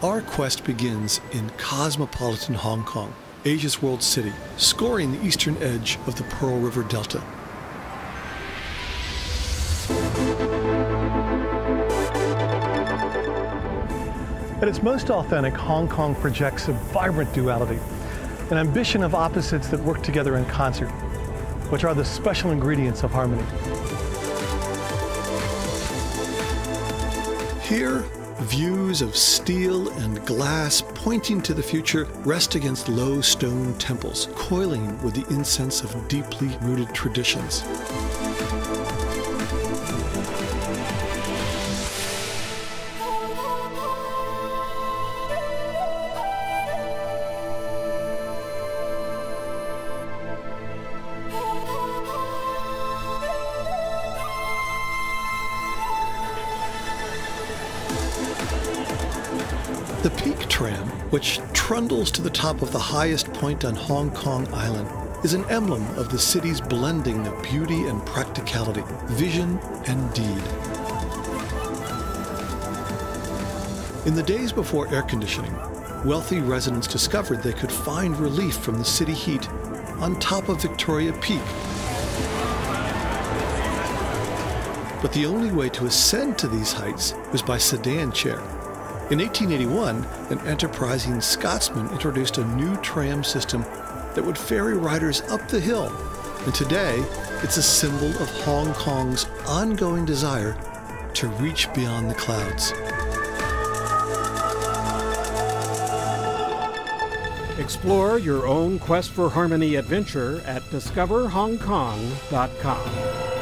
Our quest begins in cosmopolitan Hong Kong, Asia's world city, scoring the eastern edge of the Pearl River Delta. At its most authentic, Hong Kong projects a vibrant duality, an ambition of opposites that work together in concert, which are the special ingredients of harmony. Here, views of steel and glass pointing to the future rest against low stone temples, coiling with the incense of deeply rooted traditions. The Peak Tram, which trundles to the top of the highest point on Hong Kong Island, is an emblem of the city's blending of beauty and practicality, vision and deed. In the days before air conditioning, wealthy residents discovered they could find relief from the city heat on top of Victoria Peak. But the only way to ascend to these heights was by sedan chair. In 1881, an enterprising Scotsman introduced a new tram system that would ferry riders up the hill, and today it's a symbol of Hong Kong's ongoing desire to reach beyond the clouds. Explore your own Quest for Harmony adventure at discoverhongkong.com.